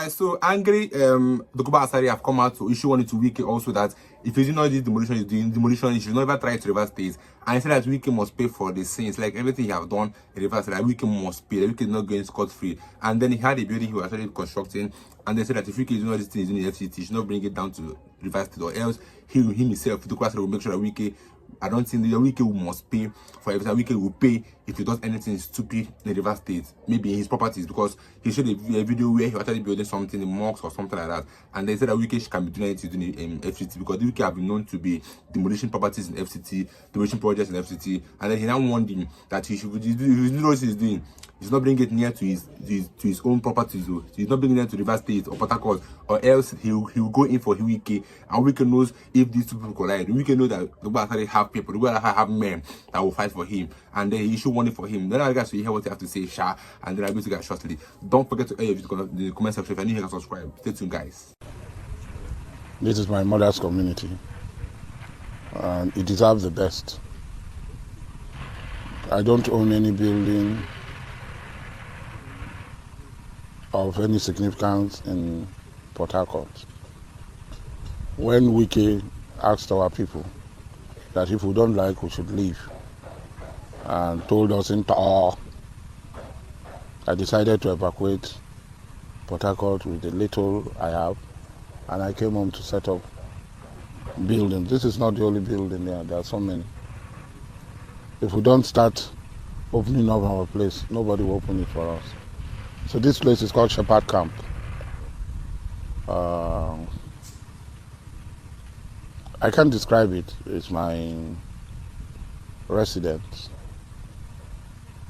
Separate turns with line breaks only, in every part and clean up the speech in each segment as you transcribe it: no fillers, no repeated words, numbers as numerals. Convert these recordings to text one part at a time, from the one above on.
Alright, so angry Dokubo Asari have come out to issue one to WIKE also that if you do not do demolition, is doing demolition, you should never try to reverse things. And he said that WIKE must pay for the sins, like everything he have done in reverse, that WIKE must pay, that WIKE is not going scot-free. And then he had a building he was actually constructing, and they said that if WIKE is doing all these things in the FCT, he should not bring it down to reverse it, or else he himself, Dokubo Asari, will make sure that WIKE, I don't think the WIKE must pay for everything. WIKE will pay if he does anything stupid in the river state, maybe in his properties, because he showed a video where he was actually building something in mosques or something like that, and they said that WIKE can be doing anything in FCT because the WIKE have been known to be demolishing properties in FCT, demolishing projects in FCT, and then he now warned him that he should do what he's doing. He's not bringing it near to his own properties, so he's not bringing it to River State or Port Harcourt, or else he'll go in for WIKE, and WIKE knows if these two people collide. WIKE knows that the Dokubo have people, the Dokubo have men that will fight for him, and then he should warning for him. Then I guys will hear what you have to say, Sha, and then I'll go to guys shortly. Don't forget to the comment section. If you're new here, subscribe. Stay tuned, guys.
This is my mother's community, and it deserves the best. I don't own any building of any significance in Port Harcourt. When WIKE asked our people that if we don't like, we should leave, and told us in Taor, I decided to evacuate Port Harcourt with the little I have, and I came home to set up buildings. This is not the only building there are so many. If we don't start opening up our place, nobody will open it for us. So this place is called Shepherd Camp. I can't describe it. It's my residence.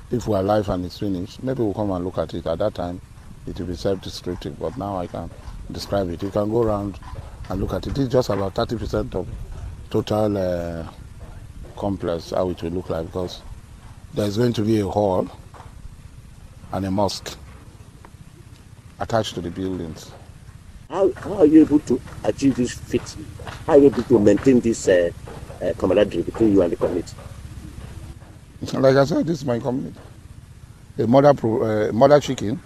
If we're alive and it's finished, maybe we'll come and look at it. At that time, it will be self-descriptive, but now I can describe it. You can go around and look at it. It's just about 30% of total complex, how it will look like, because there's going to be a hall and a mosque attached to the buildings.
How are you able to achieve this feat? How are you able to maintain this camaraderie between you and the community?
Like I said, this is my community. The mother chicken,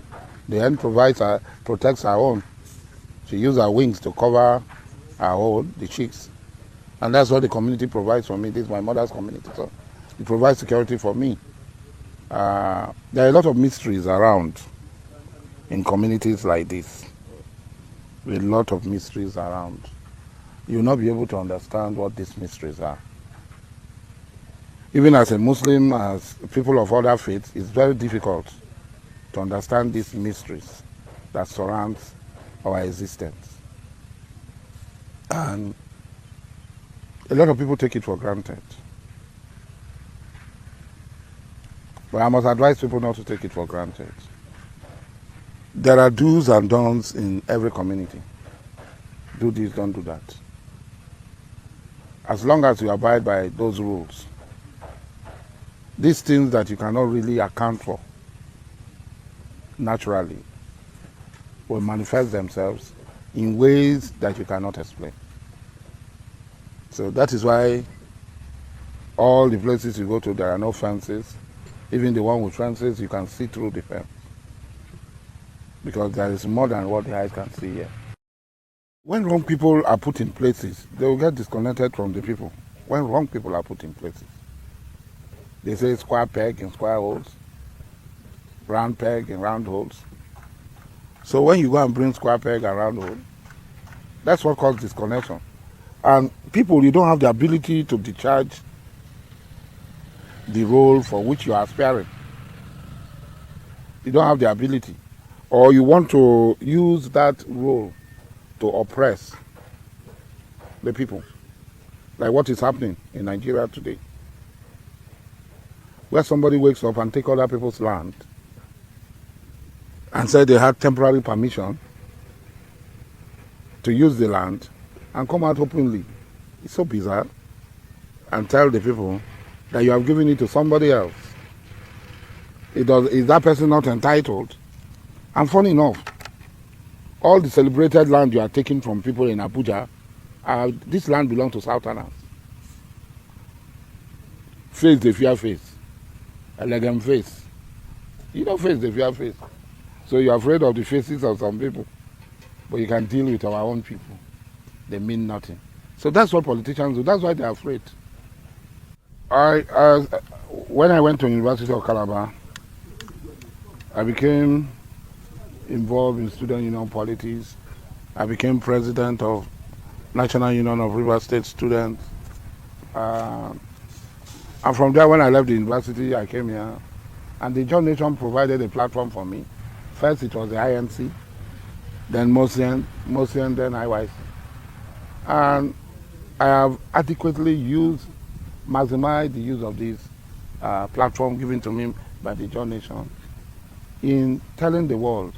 the hen protects her own. She uses her wings to cover her own, the chicks. And that's what the community provides for me. This is my mother's community, so it provides security for me. There are a lot of mysteries around in communities like this. A lot of mysteries around. You will not be able to understand what these mysteries are. Even as a Muslim, as people of other faiths, it's very difficult to understand these mysteries that surround our existence. And a lot of people take it for granted. But I must advise people not to take it for granted. There are do's and don'ts in every community. Do this, don't do that. As long as you abide by those rules, these things that you cannot really account for naturally will manifest themselves in ways that you cannot explain. So that is why all the places you go to, there are no fences. Even the one with fences, you can see through the fence, because there is more than what the eyes can see here. When wrong people are put in places, they will get disconnected from the people. When wrong people are put in places, they say square peg in square holes, round peg in round holes. So when you go and bring square peg and round hole, that's what causes disconnection. And people, you don't have the ability to discharge the role for which you are aspiring. You don't have the ability. Or you want to use that role to oppress the people, like what is happening in Nigeria today, where somebody wakes up and takes other people's land and say they had temporary permission to use the land and come out openly. It's so bizarre. And tell the people that you have given it to somebody else. Is that person not entitled? And funny enough, all the celebrated land you are taking from people in Abuja, this land belongs to Southerners. Face the fear face. Elegant face. You don't face the fear face. So you're afraid of the faces of some people. but you can deal with our own people. They mean nothing. So that's what politicians do. That's why they're afraid. When I went to University of Calabar, I became involved in student union politics. I became president of National Union of River State Students. And from there, when I left the university, I came here. And the John Nation provided a platform for me. First, it was the INC, then Motion, then IYC. And I have adequately maximized the use of this platform given to me by the John Nation in telling the world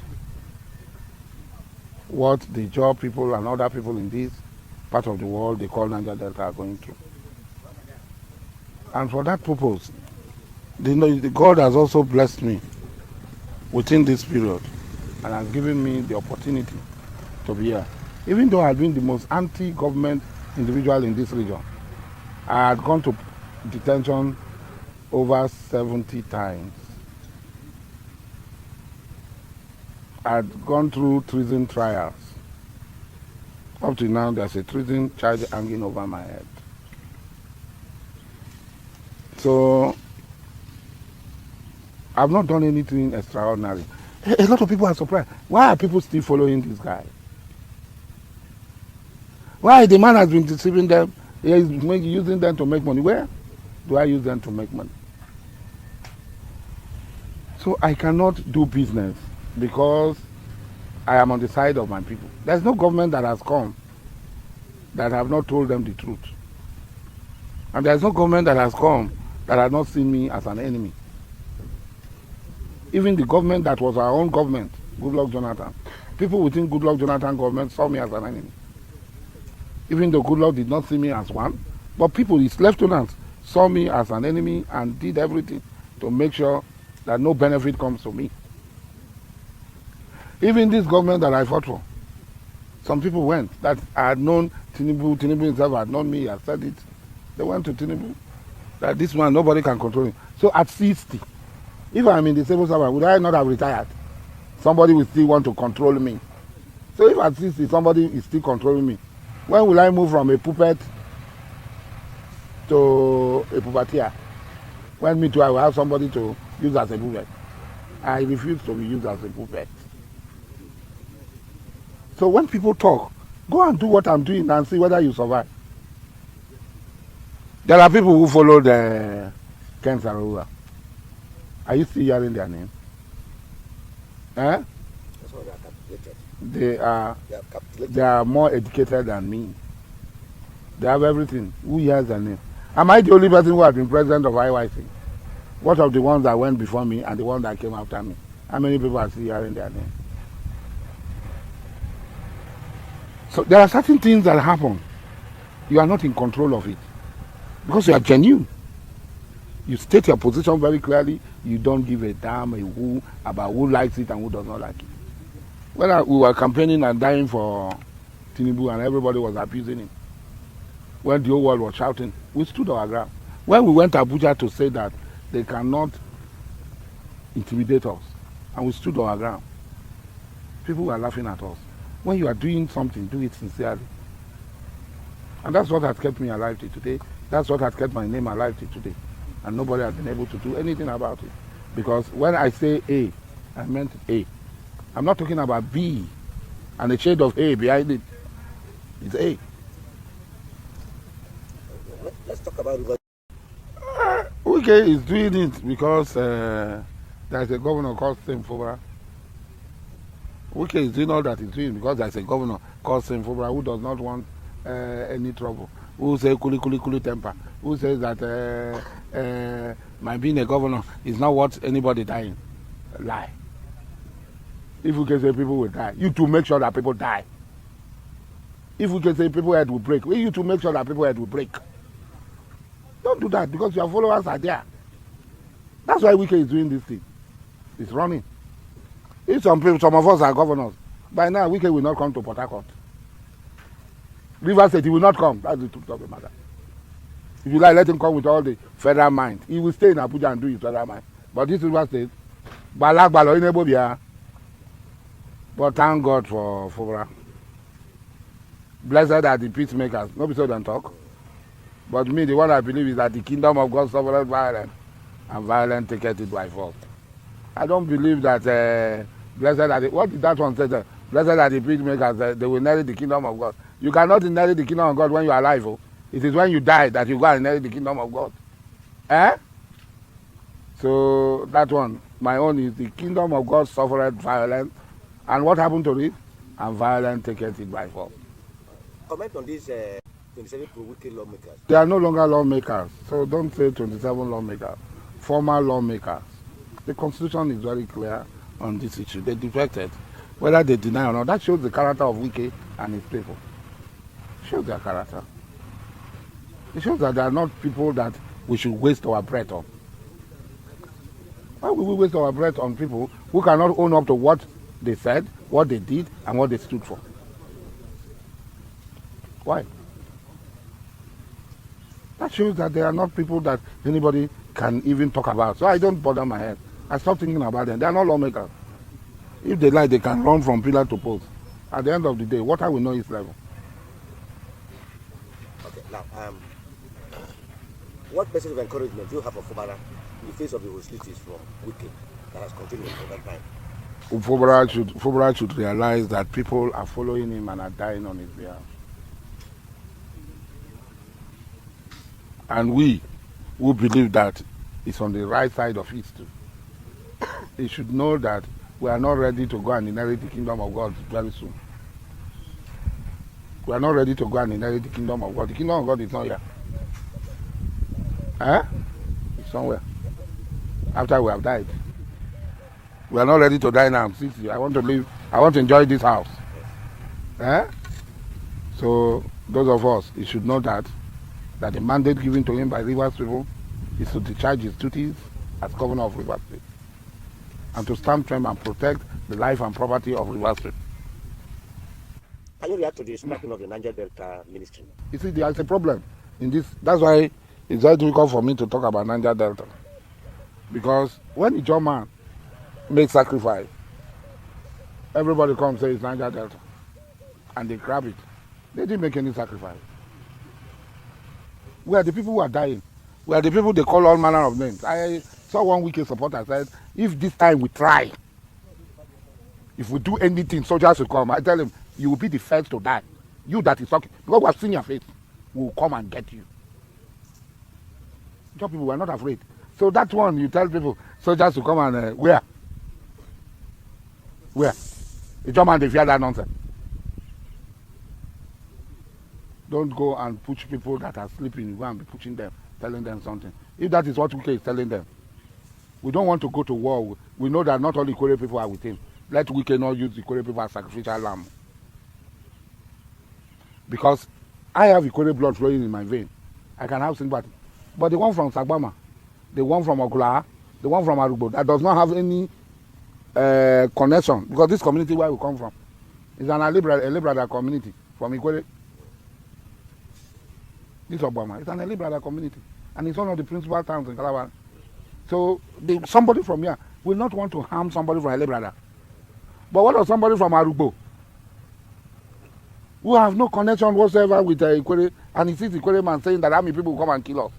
what the Jaw people and other people in this part of the world they call Niger Delta are going through. And for that purpose, God has also blessed me within this period and has given me the opportunity to be here. Even though I've been the most anti-government individual in this region, I had gone to detention over 70 times. I had gone through treason trials. Up to now, there's a treason charge hanging over my head. So, I've not done anything extraordinary. A lot of people are surprised. Why are people still following this guy? Why the man has been deceiving them? He is using them to make money. Where do I use them to make money? So I cannot do business because I am on the side of my people. There's no government that has come that have not told them the truth. And there's no government that has come that has not seen me as an enemy. Even the government that was our own government, Goodluck Jonathan, people within Goodluck Jonathan government saw me as an enemy. Even though Goodluck did not see me as one, but people, his lieutenants, saw me as an enemy and did everything to make sure that no benefit comes to me. Even this government that I fought for, some people went that I had known Tinubu himself had known me, he had said it. They went to Tinubu, that this man, nobody can control him. So at 60, if I'm in the civil service, would I not have retired? Somebody will still want to control me. So if at 60, somebody is still controlling me, when will I move from a puppet to a puppeteer? When me too, I will have somebody to use as a puppet. I refuse to be used as a puppet. So when people talk, go and do what I'm doing and see whether you survive. There are people who follow the Ken Saro-Wiwa. Are you still hearing their name? Eh? They are more educated than me. They have everything. Who hears their name? Am I the only person who has been president of IYC? What of the ones that went before me and the ones that came after me? How many people are still hearing their name? So there are certain things that happen. You are not in control of it because you are genuine. You state your position very clearly. You don't give a damn about who likes it and who does not like it. When we were campaigning and dying for Tinubu and everybody was abusing him, when the whole world was shouting, we stood our ground. When we went to Abuja to say that they cannot intimidate us, and we stood our ground, people were laughing at us. When you are doing something, do it sincerely. And that's what has kept me alive till today. That's what has kept my name alive till today. And nobody has been able to do anything about it. Because when I say A, I meant A. I'm not talking about B and a shade of A behind it. It's A.
Let's talk about
WIKE is doing it because there's a governor called Sim Fubara. WIKE is doing all that he's doing because there's a governor called Sim Fubara who does not want any trouble. Who says kuli temper. Who says that my being a governor is not worth anybody dying. Lie. If we can say people will die, you to make sure that people die. If we can say people head will break, you to make sure that people head will break. Don't do that because your followers are there. That's why WIKE is doing this thing. It's running. If some of us are governors, by now WIKE will not come to Port Harcourt. River State, he will not come. That's the truth of the matter. If you like, let him come with all the federal mind. He will stay in Abuja and do his federal mind. But this River State, Balak Balo, but thank God for Fubara. Blessed are the peacemakers. Nobody so don't talk. But me, the one I believe is that the kingdom of God suffereth violence, and violence taketh it by force. I don't believe that blessed are the, what did that one say there? Blessed are the peacemakers, they will inherit the kingdom of God. You cannot inherit the kingdom of God when you are alive. Oh. It is when you die that you go and inherit the kingdom of God. Eh? So that one, my own is the kingdom of God suffereth violence. And what happened to it? And violence taketh it by force.
Comment on these 27 pro-WIKE lawmakers.
They are no longer lawmakers. So don't say 27 lawmakers. Former lawmakers. The Constitution is very clear on this issue. They defected. Whether they deny or not, that shows the character of WIKE and his people. It shows their character. It shows that they are not people that we should waste our breath on. Why would we waste our breath on people who cannot own up to what they said, what they did, and what they stood for? Why? That shows that they are not people that anybody can even talk about. So I don't bother my head. I stop thinking about them. They are not lawmakers. If they like, they can run from pillar to post. At the end of the day, water will know its level.
Okay, now, what message of encouragement do you have for Fubara in the face of the hostilities from WIKE that has continued for that time?
Fubara should realize that people are following him and are dying on his behalf. And we who believe that it's on the right side of history, he should know that we are not ready to go and inherit the kingdom of God very soon. We are not ready to go and inherit the kingdom of God. The kingdom of God is not here. It's somewhere. After we have died. We are not ready to die now. I want to live. I want to enjoy this house. So those of us, he should know that the mandate given to him by Rivers people is to discharge his duties as governor of Rivers State and to stand firm and protect the life and property of Rivers State.
Can you react to the scrapping of the Niger Delta ministry?
You see, there's a problem in this. That's why it's very difficult for me to talk about Niger Delta. Because when the German makes sacrifice, everybody comes and says it's Niger Delta. And they grab it. They didn't make any sacrifice. We are the people who are dying. We are the people they call all manner of names. I saw one WIKE supporter said, if this time we try, if we do anything, soldiers will come. I tell him, you will be the first to die. You that is talking. Because we have seen your face. We will come and get you. Some people were not afraid. So that one, you tell people, soldiers will come and, where? Where? The German, they fear that nonsense. Don't go and push people that are sleeping. You go and be pushing them, telling them something. If that is what WIKE is telling them, we don't want to go to war. We know that not all Ikore people are with him. Let WIKE not use Ikore people as sacrificial lamb. Because I have Ikore blood flowing in my vein. I can have sympathy. But the one from Sagbama, the one from Ogula, the one from Arugbo, that does not have any connection. Because this community where we come from is an Elibra community from Ikore. This Obama, it's an Elibra community. And it's one of the principal towns in Calabar. So somebody from here will not want to harm somebody from Elibra. But what of somebody from Arugbo? Who have no connection whatsoever with Ikore, and he sees the Ikore man saying that army people will come and kill us.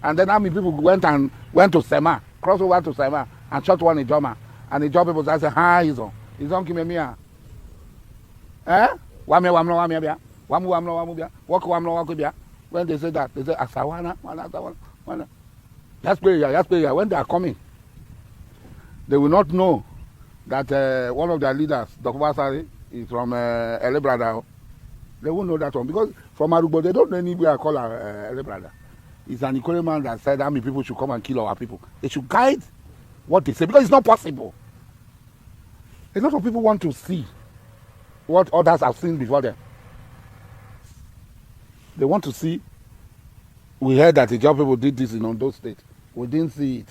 And then army people went to Sema, crossed over to Sema, and shot one Ijoma. And the Ijoma people said, "Ha, he's on Kimemia." Wame bia. Wamu bia. Waku bia. When they say that, they say, Asawana, wana. Just play. When they are coming, they will not know that one of their leaders, Dokubo, is from Elebrada. They won't know that one because from Arugbo, they don't know anywhere call Elebrada. It's an Ikore man that said how many people should come and kill our people. They should guide what they say because it's not possible. A lot of people want to see what others have seen before them. They want to see. We heard that the job people did this in Ondo State. We didn't see it.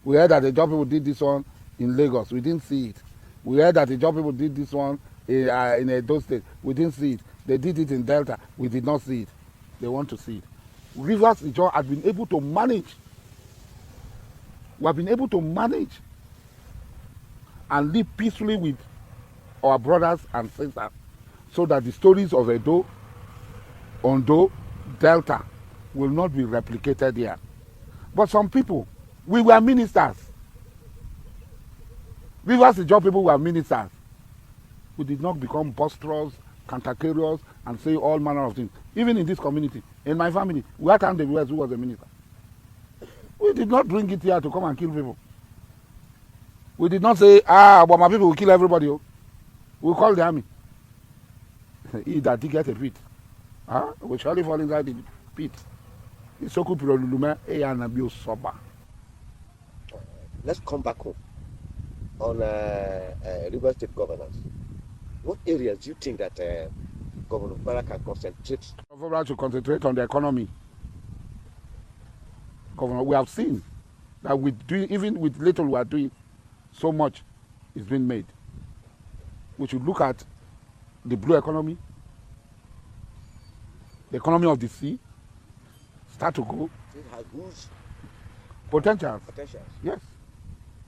We heard that the job people did this one in Lagos. We didn't see it. We heard that the job people did this one in Edo State. We didn't see it. They did it in Delta. We did not see it. They want to see it. Rivers Ijo has been able to manage. We have been able to manage and live peacefully with our brothers and sisters so that the stories of Edo Ondo, Delta will not be replicated here. But some people, we were ministers. Rivers the job people were ministers. We did not become boisterous, cantankerous, and say all manner of things. Even in this community, in my family, we had the West who was a minister. We did not bring it here to come and kill people. We did not say, but my people will kill everybody. We'll call the army. He that did get a pit. We surely fall inside the pit.
Let's come back home on River State governance. What areas do you think that Governor Fubara can concentrate?
Fubara should concentrate on the economy. Governor, we have seen that even with little we are doing, so much is being made. We should look at the blue economy, the economy of the sea, start to go.
It has huge
potentials. Yes.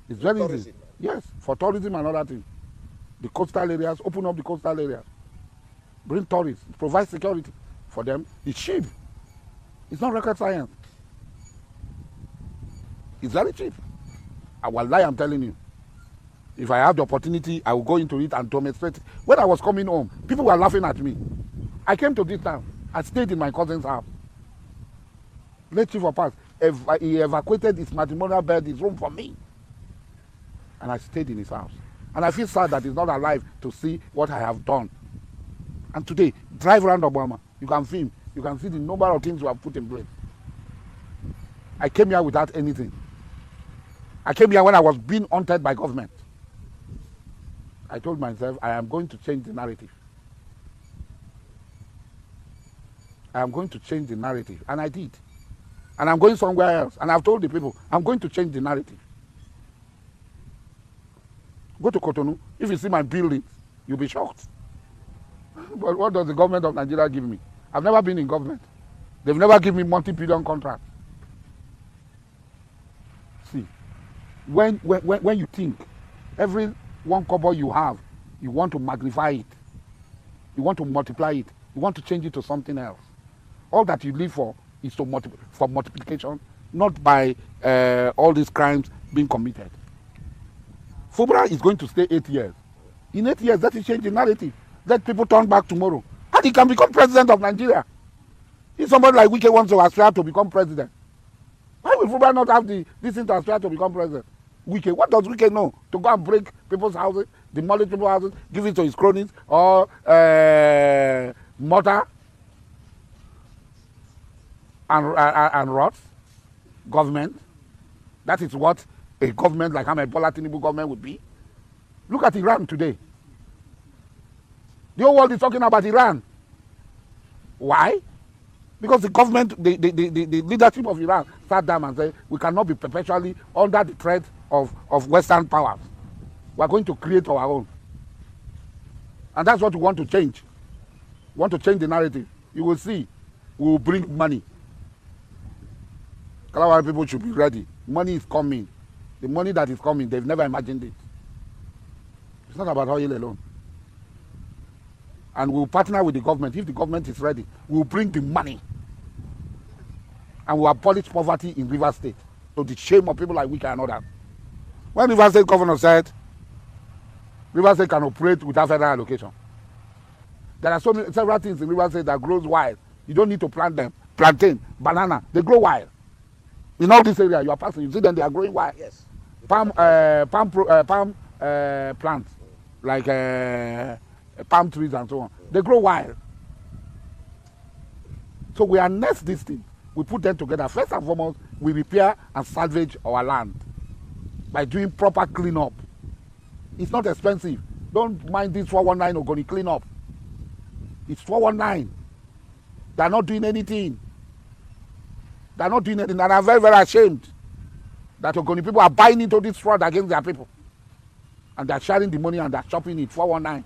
It's very
tourism.
easy. Yes, for tourism and other things. The coastal areas, open up the coastal areas. Bring tourists, provide security for them. It's cheap. It's not rocket science. It's very cheap. Wallahi, I'm telling you. If I have the opportunity, I will go into it and demonstrate. When I was coming home, people were laughing at me. I came to this town. I stayed in my cousin's house. Late Chief of Parks, he evacuated his matrimonial bed, his room for me. And I stayed in his house. And I feel sad that he's not alive to see what I have done. And today, drive around Obama. You can film. You can see the number of things we have put in place. I came here without anything. I came here when I was being haunted by government. I told myself, I am going to change the narrative. I am going to change the narrative. And I did. And I'm going somewhere else. And I've told the people, I'm going to change the narrative. Go to Cotonou. If you see my buildings, you'll be shocked. But what does the government of Nigeria give me? I've never been in government. They've never given me multi-billion contracts. See, when you think every one kobo you have, you want to magnify it. You want to multiply it. You want to change it to something else. All that you live for is for multiplication, not by all these crimes being committed. Fubara is going to stay 8 years. In 8 years, that will change the narrative. Let people turn back tomorrow. And he can become president of Nigeria. If somebody like WIKE wants to aspire to become president, why will Fubara not have this thing to aspire to become president? WIKE, what does WIKE know? To go and break people's houses, demolish people's houses, give it to his cronies, or mortar and rods? Government. That is what a government like Ahmed Bola Tinubu government would be. Look at Iran today. The whole world is talking about Iran. Why? Because the government, the leadership of Iran sat down and said, we cannot be perpetually under the threat of Western powers. We are going to create our own. And that's what we want to change. We want to change the narrative. You will see, we will bring money. Kalawari people should be ready. Money is coming. The money that is coming, they've never imagined it. It's not about oil alone. And we'll partner with the government. If the government is ready, we'll bring the money. And we'll abolish poverty in Rivers State. To the shame of people like WIKE and others. When Rivers State governor said, Rivers State can operate without federal allocation. There are several things in Rivers State that grows wild. You don't need to plant them. Plantain, banana, they grow wild. In all this area, you are passing, you see them, they are growing wild.
Yes.
Palm plants, like palm trees and so on. They grow wild. So we harness these things. We put them together. First and foremost, we repair and salvage our land by doing proper cleanup. It's not expensive. Don't mind this 419 Ogoni cleanup. It's 419. They're not doing anything. They're not doing anything. And I'm very, very ashamed that Ogoni people are buying into this fraud against their people. And they're sharing the money and they're chopping it. 419.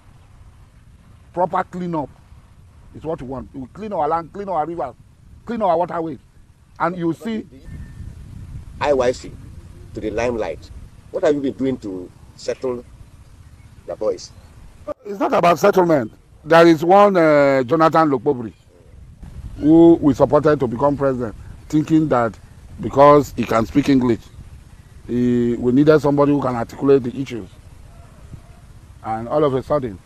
Proper cleanup is what we want. We clean our land, clean our rivers, clean our waterways. And you see
IYC to the limelight. What have you been doing to settle the boys?
it's not about settlement. There is one Jonathan Lokpobri. who we supported to become president, thinking that because he can speak English, we needed somebody who can articulate the issues. And all of a sudden,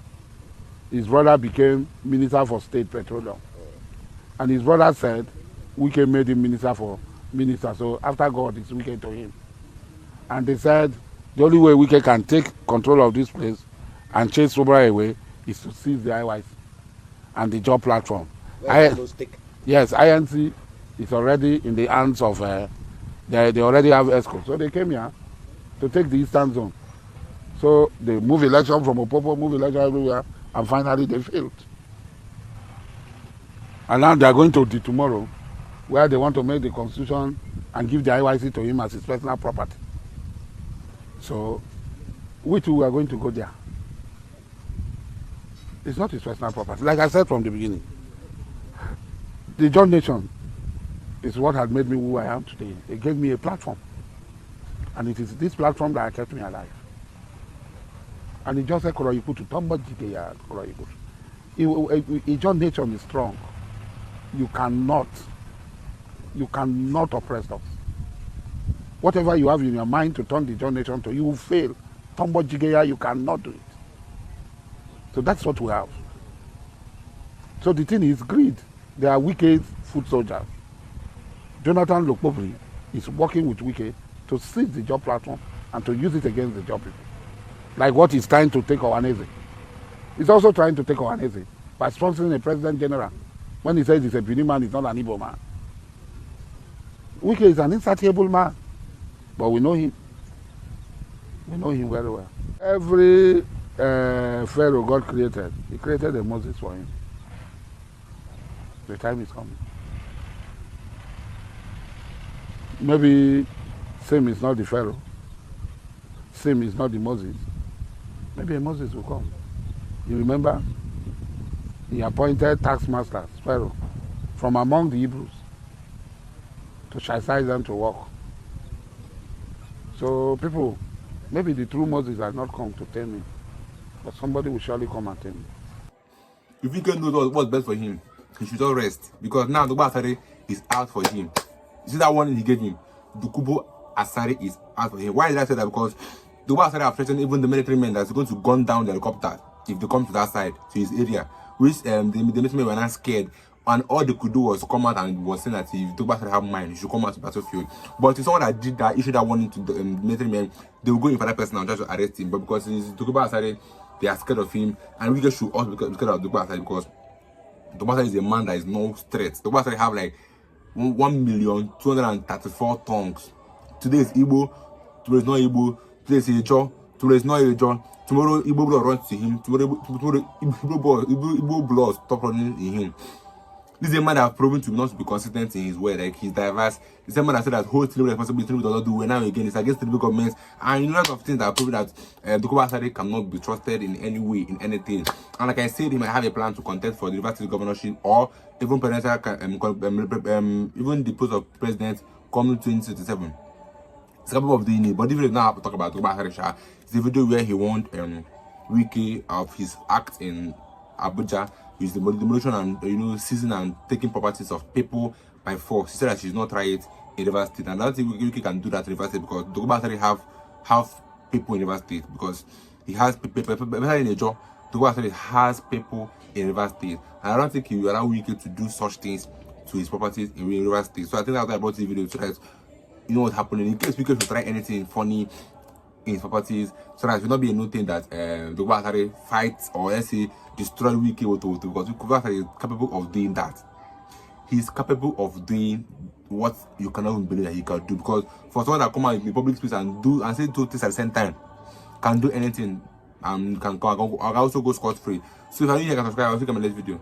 his brother became Minister for State Petroleum. And his brother said, WIKE made him minister. So after God, it's WIKE to him. And they said, the only way WIKE can take control of this place and chase Sobra away is to seize the IYC and the job platform. Yes, INC is already in the hands of, they already have ESCO. So they came here to take the Eastern Zone. So they move election from Opopo, move election everywhere, and finally they failed. And now they are going to the tomorrow, where they want to make the constitution and give the IYC to him as his personal property. So we too are going to go there. It's not his personal property. Like I said from the beginning, the John Nation is what had made me who I am today. It gave me a platform. And it is this platform that kept me alive. And it just said, Koroyiku to Tomba Jiteya, Koroyiku. John Nation is strong. You cannot oppress us. Whatever you have in your mind to turn the John Nation to, you will fail. Tombo Jigeya, you cannot do it. So that's what we have. So the thing is greed. They are WIKE foot soldiers. Jonathan Lokpobri is working with WIKE to seize the job platform and to use it against the job people. Like what he's trying to take Ohaneze. He's also trying to take Ohaneze by sponsoring a president general. When he says he's a Benin man, he's not an Igbo man. WIKE is an insatiable man. But we know him. We know him very well. Every Pharaoh God created, he created a Moses for him. The time is coming. Maybe same is not the Pharaoh. Same is not the Moses. Maybe a Moses will come. You remember? He appointed taskmasters, Pharaoh, from among the Hebrews to chastise them to work. So people, maybe the true Moses has not come to tell me, but somebody will surely come and tell me.
If you can know what's best for him, he should all rest. Because now the Asare is out for him. You see that warning he gave him? Dokubo Asare is out for him. Why did I say that? Because the Asare have threatened even the military men that's going to gun down the helicopter if they come to that side, to his area. Which the military men were not scared. And all they could do was come out and was saying that if Dokubo Asare have mind, he should come out to the battlefield. But it's someone that did that, issued that warning to the military men, they will go in for that person and try to arrest him. But because it's Dokubo Asare, they are scared of him, and we should also be scared of Dokubo Asare because Dokubo Asare is a man that is no threat. Dokubo Asare have like 1,234 tongues. Today is Igbo, tomorrow is not Igbo, today is Ejo, tomorrow is not Ejo. Tomorrow Igbo blood runs to him, tomorrow Igbo blood stop running in him. This is a man that has proven to not be consistent in his word, like he's diverse. This is a man that said that whole Tinubu responsibility does not do well. Now again, it's against the government, and a lot of things that are proving that Dokubo Asare cannot be trusted in any way, in anything. And like I said, he might have a plan to contest for the university governorship or even presidential, even the post of president coming 2027. It's capable of doing it, but even if now I have to talk about Dokubo Asare, it's a video where he warned WIKE of his act in Abuja. Is the demolition and seizing and taking properties of people by force. She said that she's not try it in River State, and I don't think WIKE can do that in River State because Dokubo Asare have people in River State because he has people in a job. Dokubo Asare has people in River State, and I don't think he will allow WIKE to do such things to his properties in River State. So I think that's why I brought this video so that you know what's happening in case WIKE should try anything funny in his properties, so that it will not be a new thing that Dokubo Asare fights or let's say destroy WIKE because Dokubo Asare is capable of doing that. He's capable of doing what you cannot even believe that he can do, because for someone that come out in the public space and say two things at the same time, can do anything and can also go scot-free. So if I need you can subscribe, I'll see you in my next video.